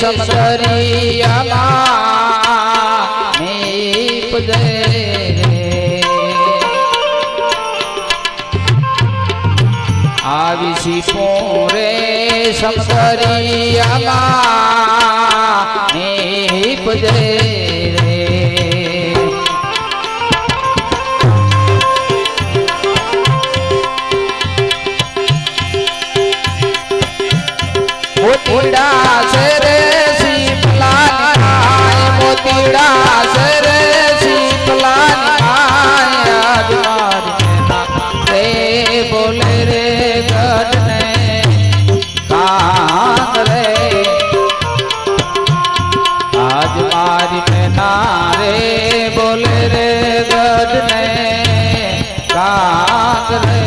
સમદરિયામાં નીપજે આવી શીપોરે સમદરિયામાં નીપજે मोतीड़ा से रे शीतलानी मोतीड़ा से रे शीतलानी आज रे बोले रे गढ़ने कांग रे आज मारी में नारे बोले रे गढ़ने कांग रे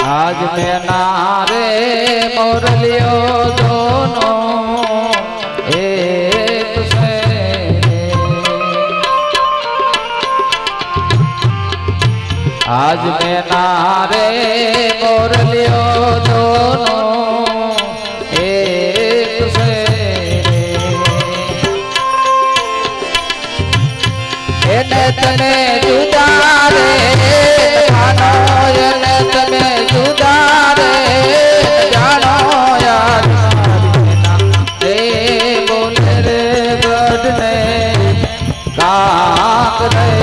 आज में नारे मोरलियो दोनों एक से आज में नारे मोरलियो दोनों एक से तने जुदा रे जानो तने जुदा रे जानो यार रे बोले रे गढ़ने कांग रे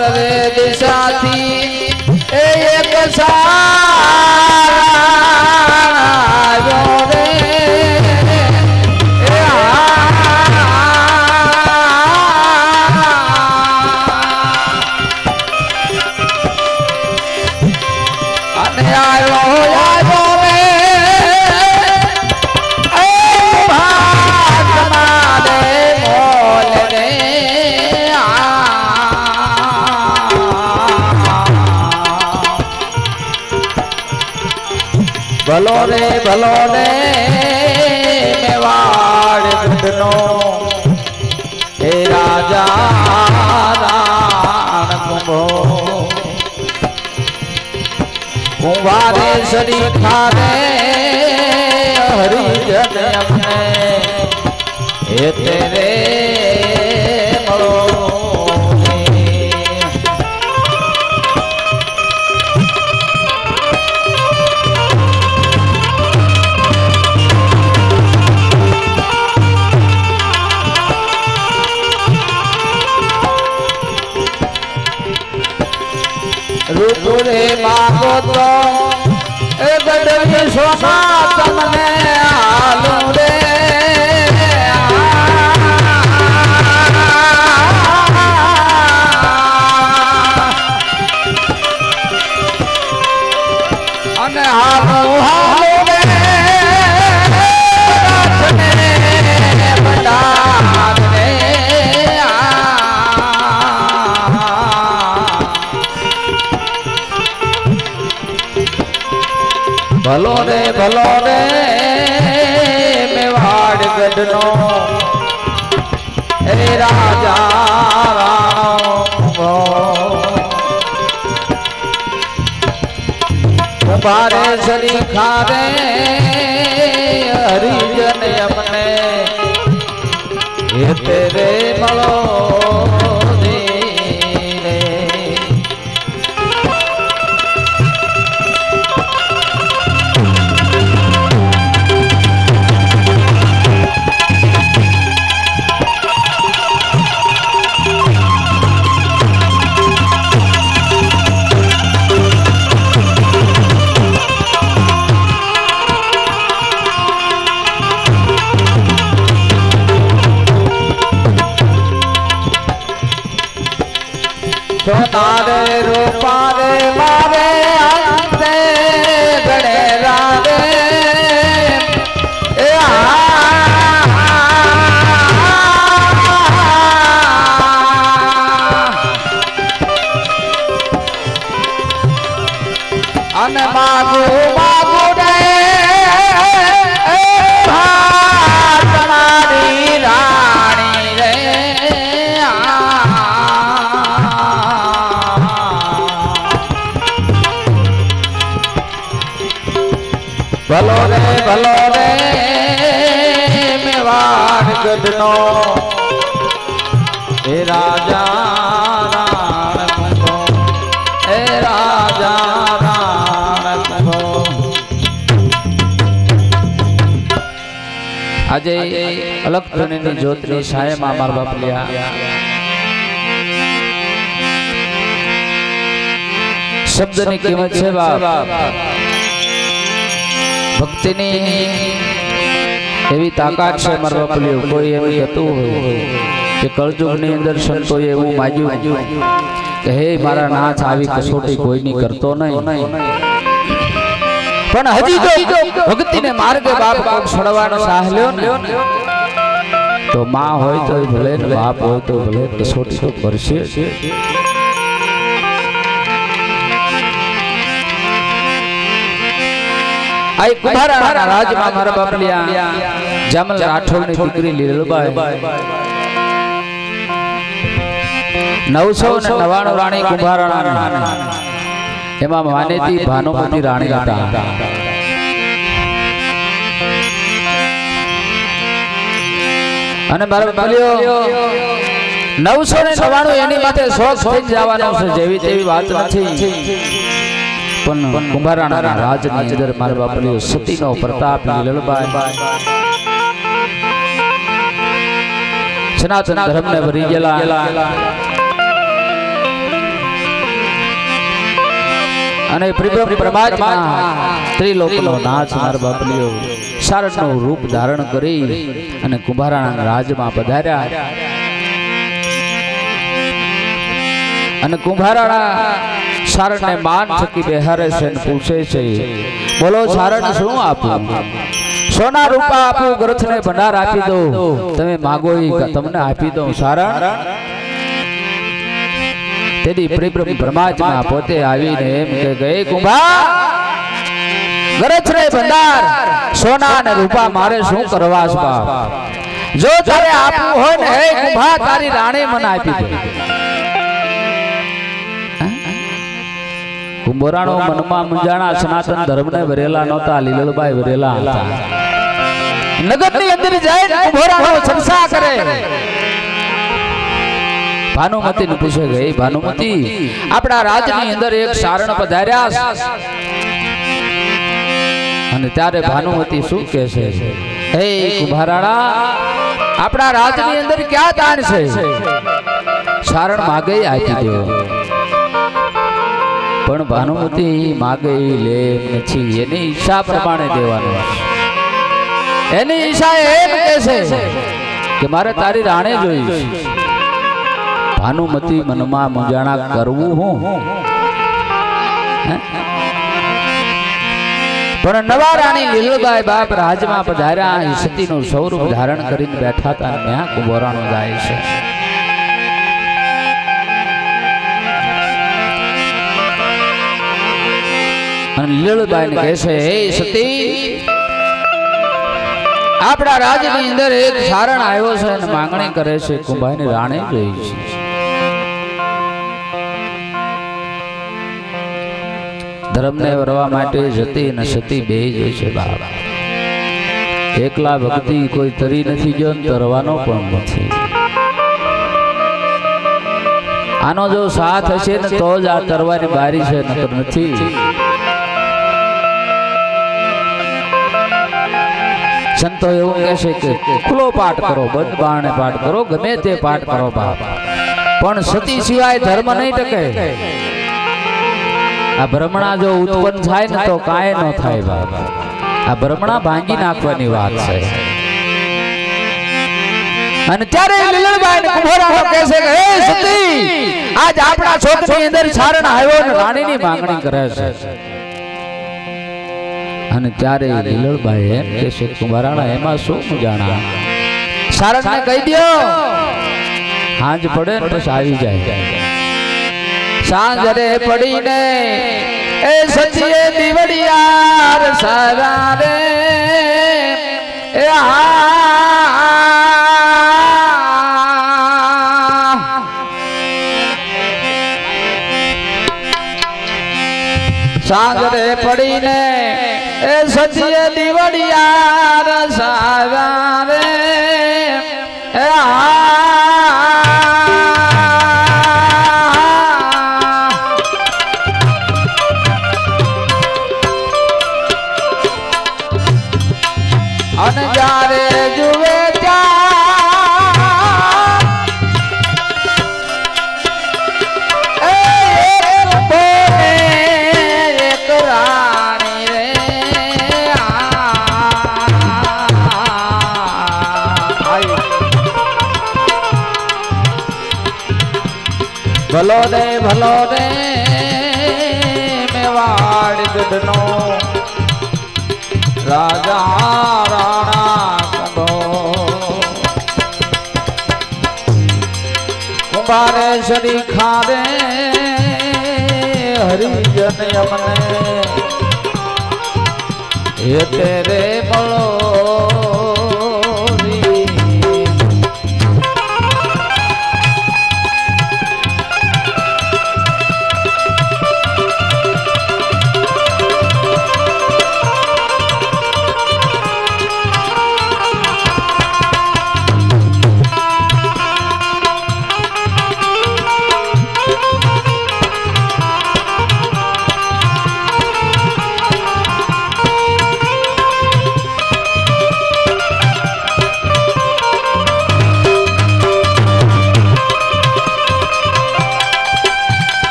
रे दिशा थी एक सारा रे भलो रे मेवाड़ बुधनो हे राजा राण कुंभो कुंभारे सड़ी खारे हरिजन अपने हे तेरे मरो रे मागो तो गढ़ी सोना तमने आलू रे अने हालो हालो रे ભલો રે મેવાડ ગઢનો એ રાજા રાણો ભારે સરી ખારે હરિજન અમને એ તેરે મળો तारे रूपारे मारे अंते गणे रारे अन मागू मागू रे तुम्हारी रानी रे भलो रे मेवाड़ गढ़नो ए राजा राण को ए राजा राण को આજે અલગ ધણીની જ્યોતની છાયામાં મારા બાપ લ્યા શબ્દની કિંમત છે બાપ ભક્તિની એવી તાકાત છે મારા બાપલીઓ કોઈ એમ કહેતું હોય કે કળયુગની અંદર સંતોએ એવું માગ્યું કે હે મારા નાથ આવી કસોટી કોઈની કરતો નહીં પણ હજી જો ભક્તિને માર્ગે બાપ કોક છોડવાનો સાહ લ્યો ને તો માં હોય તો ભલે ને બાપ હોય તો ભલે કસોટી તો કરશે आई कुंभाराणा राज में मारा बापलिया जामल राठौर ने दीकरी લીલબાઈ 999 રાણી કુંભારાણા એમાં માનેતી ભાનુમતી રાણી હતા અને મારા બાપલિયો 999 એની માથે શોખ થઈ જવાનો છે જેવી તેવી વાત નથી कुंभाराणा राज अंदर मार बापलियो सती नो प्रताप લીલબાઈ सनातन धर्म ने भरी गेला अने परमात्मा त्रिलोकनो नाथ मार बापलियो शारदनो रूप धारण करी अने कुंभाराणा राज में पधार्या अने कुंभाराणा शारण ने मान थकी बेहारे से पूछे छे बोलो शारण શું આપું સોના રૂપા આપું ગ્રથ ને ભંડાર આપી દો તમે માંગો ઈ તમને આપી દઉં શારણ તેદી પરમાત્મા પોતે આવીને એમ કે ગયે કુંભા ગ્રથ ને ભંડાર સોના ને રૂપા મારે શું કરવા છે બાપ જો તારે આપવું હોય ને હે કુંભા તારી રાણી મને આપી દે कुंभाराणो मनमा मुंजाणा सनातन धर्म ने वरेला नोता લીલબાઈ वरेला હતા नगर ની અંદર જાય कुंभाराणो चर्चा करे भानुमती ने पूछे गई भानुमती આપડા રાજ ની અંદર એક સારણ પધાર્યા અને ત્યારે ભાનુમતી શું કહે છે હે कुंभाराणा આપડા રાજ ની અંદર ક્યાં દાન છે સારણ मागे આપી દો पण भानुमती मागे ले નથી એની ઈચ્છા પ્રમાણે દેવાનું એની ઈચ્છા એમ કહે છે કે મારે તારી રાણે જોઈશ ભાનુમતી મનમાં મુંજાણા કરવું હું પણ નવા રાણી લીલબાઈ બાપ રાજમાં પધાર્યા સતીનું સ્વરૂપ ધારણ કરીને બેઠા હતા અને ત્યાં કુંભારાણો જાય છે અને લીલબાઈ ને કહે છે, હે સતી, આપણા રાજની અંદર એક સારણ આવ્યો છે અને માંગણી કરે છે, કુંભાઈની રાણી જોઈ છે. ધર્મને વરવા માટે જતી અને સતી બે જોઈ છે. બાબા એકલા ભક્તિ કોઈ તરી નથી ગયો ને તરવાનો પણ નથી. આનો જો સાથ હશે ને તો જ આ તરવાની બારી છે, નકર નથી. સંતો એવું કહેશે કે ખુલ્લો પાઠ કરો, બંધ બારણે પાઠ કરો, ગમે તે પાઠ કરો બાપ, પણ સતી સિવાય ધર્મ નહીં ટકે. આ ભ્રમણા જો ઉત્પન્ન થાય ને તો કાંઈ ન થાય બાપ. આ ભ્રમણા ભાંગી નાખવાની વાત છે. અને ત્યારે લીલણબાઈ ને કુંભોરાનો કહે છે કે, હે સતી, આજ આપણા છોકની અંદર સારણ આવ્યો ને રાણીની માંગણી કરે છે. અને ત્યારે લીલણબાઈ એમ કહે છે, કુંભારાણા એમાં શું જાણા, સારણને કહી દો, હાંજ પડે ને પછી આવી જાય. સાંજરે પડીને એ સચીએ દીવડિયાર સારા રે એ સાંજરે પડીને એ સચીએ દીવડિયાર સારા રે એ જ્યારે જુએ એક રાણી રે ભલો રે મેવાડ ગઢનો રાજા રાણા કુંભારે શરી ખારે હરિજન અમને એ તેરે મળો.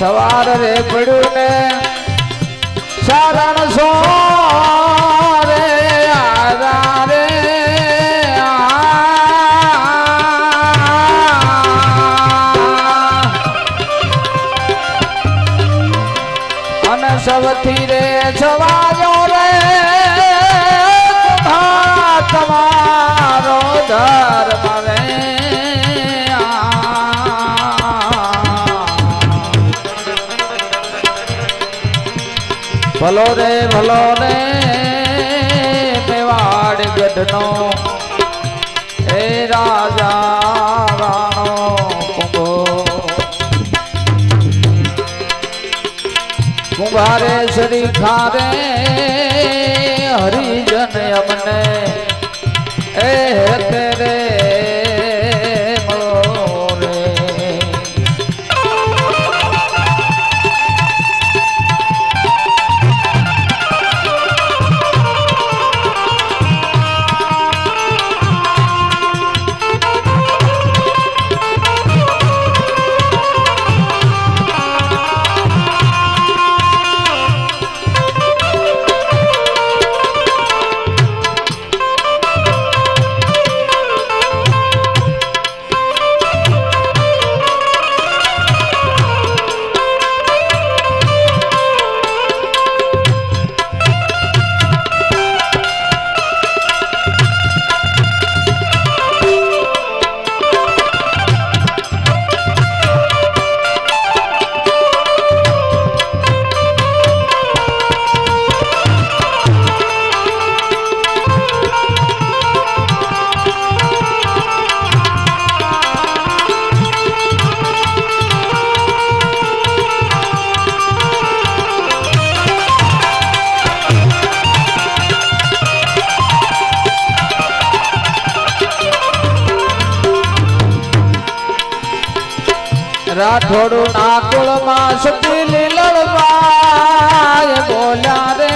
સવાર રે પડ્યું ને સારણ સો રે આરા રે અને સૌથી રે છવાયો રે તમારો ધર્મ રે ભલો રે મેવાડ ગઢનો એ રાજા રાણો કુંભો કુંભારે શરી ખારે હરિજન અમને એ તેરે રાઠોડું ના કુળમાં સતી લીલડબાય બોલ્યા રે